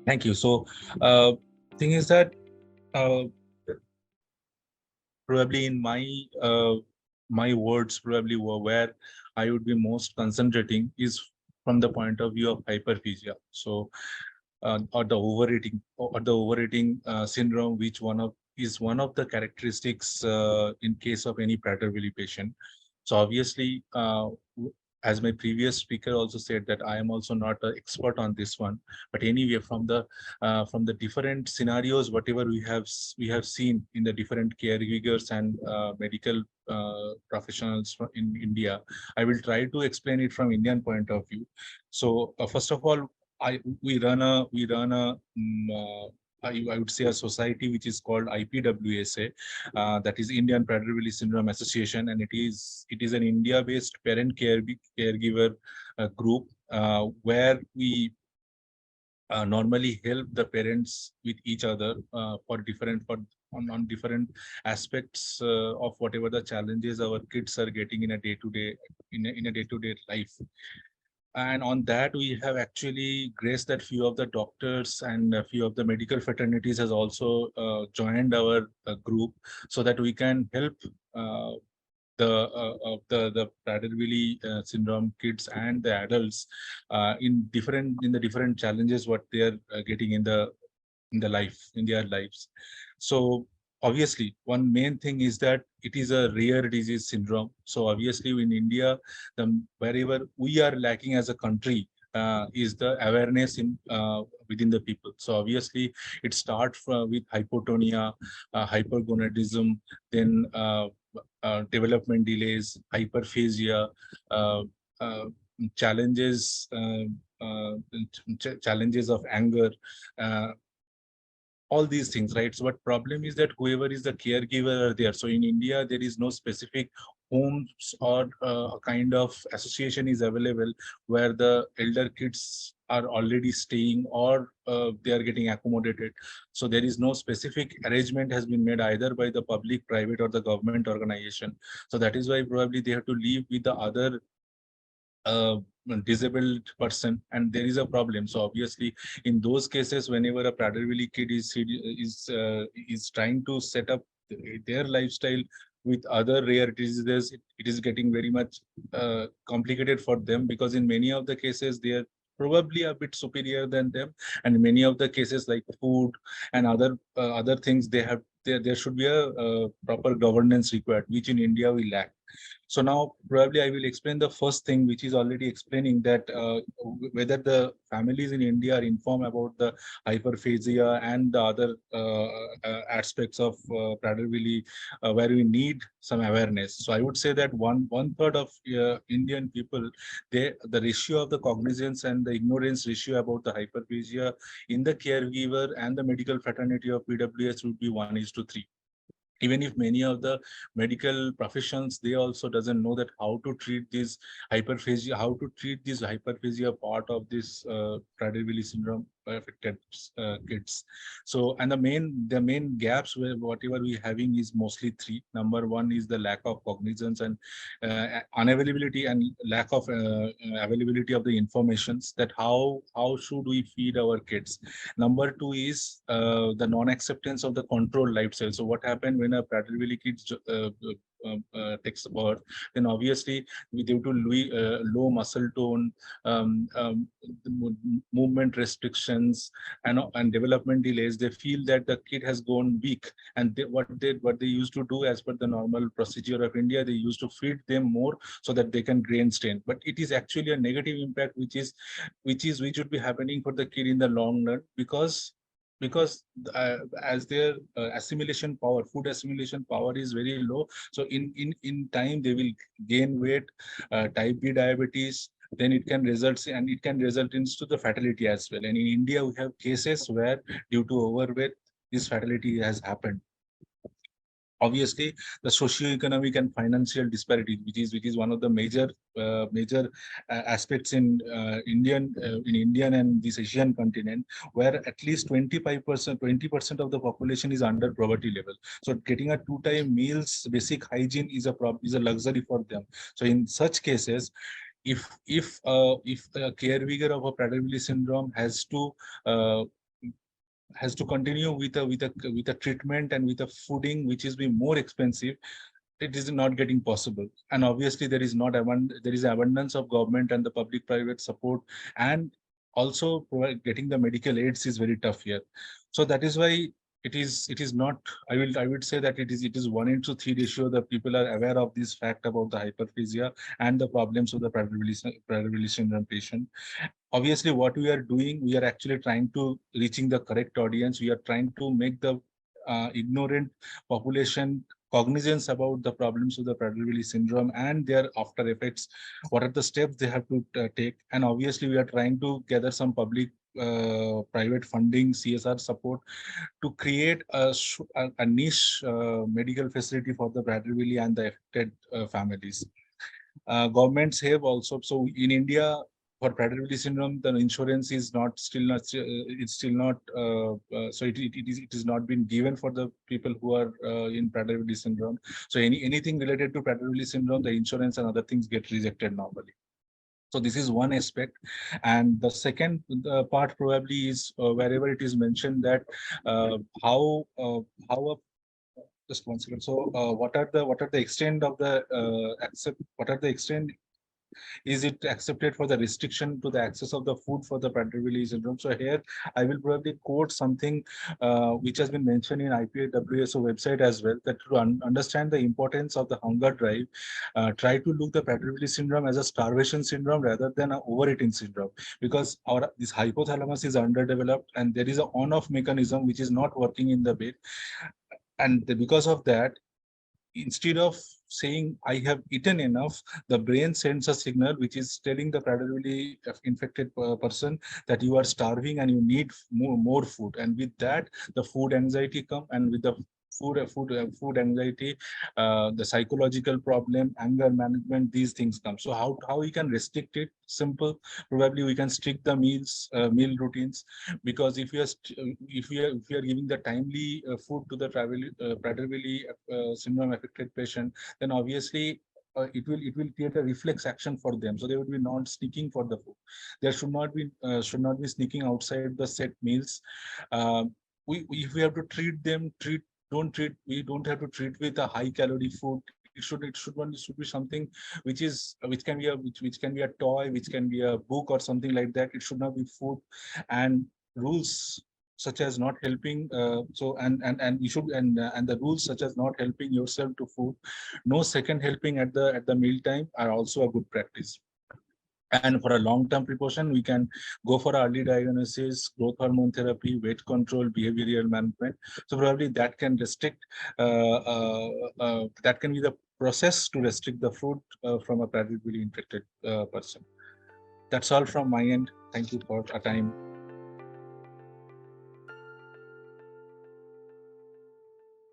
Thank you. So, thing is that uh, probably in my words, probably where I would be most concentrating is from the point of view of hyperphagia. So, or the overeating syndrome, which one of the characteristics in case of any Prader-Willi patient. So obviously, as my previous speaker also said, that I am also not an expert on this one. But anyway, from the different scenarios, whatever we have seen in the different caregivers and medical professionals in India, I will try to explain it from Indian point of view. So first of all, I would say a society which is called IPWSA, that is Indian Prader-Willi Syndrome Association, and it is an India-based caregiver group where we normally help the parents with each other on different aspects of whatever the challenges our kids are getting in a day-to-day in a day-to-day life. And on that, we have actually graced that few of the doctors and a few of the medical fraternities has also joined our group, so that we can help uh, the Prader-Willi syndrome kids and the adults in the different challenges what they are getting in their lives. So obviously, one main thing is that it is a rare disease syndrome. So obviously, in India, wherever we are lacking as a country is the awareness within the people. So obviously, it starts with hypotonia, hypergonadism, then development delays, hyperphagia, uh, uh, challenges. Challenges of anger, uh, all these things, right? So what problem is that whoever is the caregiver are there. So in India, there is no specific homes or a kind of association is available where the elder kids are already staying, or they are getting accommodated. So there is no specific arrangement has been made either by the public, private, or the government organization. So that is why probably they have to live with the other uh, disabled person, and there is a problem. So obviously, in those cases, whenever a Prader-Willi kid is trying to set up their lifestyle with other rare diseases, it is getting very much complicated for them, because in many of the cases they are probably a bit superior than them, and in many of the cases like food and other things, there should be a proper governance required, which in India we lack. So now probably I will explain the first thing, which is already explaining that whether the families in India are informed about the hyperphagia and the other aspects of Prader-Willi, where we need some awareness. So I would say that one third of Indian people, the ratio of the cognizance and the ignorance ratio about the hyperphagia in the caregiver and the medical fraternity of PWS would be 1:3. Even if many of the medical professions, they also doesn't know that how to treat this hyperphagia part of this Prader-Willi syndrome affected kids. So, and the main gaps where whatever we having is mostly three. Number one is the lack of cognizance and unavailability and lack of availability of the informations, that how should we feed our kids. Number two is the non-acceptance of the controlled lifestyle. So what happened when a Prader-Willi kid takes birth? Then obviously, due to low muscle tone, the movement restrictions, and development delays, they feel that the kid has gone weak, and what they used to do as per the normal procedure of India, they used to feed them more so that they can gain strength. But it is actually a negative impact, which would be happening for the kid in the long run, because as their food assimilation power is very low. So in time they will gain weight, type B diabetes, then it can result into the fatality as well. And in India, we have cases where due to overweight, this fatality has happened. Obviously, the socio-economic and financial disparity, which is one of the major aspects in Indian and this Asian continent, where at least 20% of the population is under poverty level. So getting a two-time meals, basic hygiene is a luxury for them. So in such cases, if a caregiver of a Prader-Willi syndrome has to uh, has to continue with a treatment and with a fooding which is be more expensive, it is not getting possible. And obviously there is not there is abundance of government and the public private support, and also getting the medical aids is very tough here. So that is why it is not, I would say that it is 1:3 ratio that people are aware of this fact about the hyperphagia and the problems of the Prader-Willi syndrome patient. Obviously what we are doing, we are actually trying to reaching the correct audience. We are trying to make the ignorant population cognizance about the problems of the Prader-Willi syndrome and their after effects, what are the steps they have to take. And obviously we are trying to gather some public private funding, CSR support, to create a niche medical facility for the Prader-Willi and the affected families. Governments have also, so in India for Prader-Willi syndrome, the insurance is not still not it's still not so it is not been given for the people who are in Prader-Willi syndrome. So anything related to Prader-Willi syndrome, the insurance and other things get rejected normally. So this is one aspect. And the second part probably is wherever it is mentioned that how just one second. So, what are the extent of the accept? What are the extent? Is it accepted for the restriction to the access of the food for the Prader-Willi syndrome? So here I will probably quote something which has been mentioned in IPWSO website as well. That to understand the importance of the hunger drive, try to look the Prader-Willi syndrome as a starvation syndrome rather than an overeating syndrome, because our this hypothalamus is underdeveloped and there is a on-off mechanism which is not working in the way, and because of that, instead of saying I have eaten enough, the brain sends a signal which is telling the Prader-Willi infected person that you are starving and you need more food. And with that, the food anxiety come, and with the food anxiety, the psychological problem, anger management, these things come. So how we can restrict it? Simple. Probably we can strict the meal routines, because if we are giving the timely food to the Prader-Willi syndrome affected patient, then obviously it will create a reflex action for them. So they would be not sneaking for the food. There should not be sneaking outside the set meals. If we have to treat them, don't treat. We don't have to treat with a high calorie food. It should be something which can be a toy, which can be a book or something like that. It should not be food. And rules such as not helping and you should and the rules such as not helping yourself to food, no second helping at the meal time, are also a good practice. And for a long-term precaution, we can go for early diagnosis, growth hormone therapy, weight control, behavioral management. So probably that can be the process to restrict the food from a Prader-Willi infected person. That's all from my end. Thank you for your time.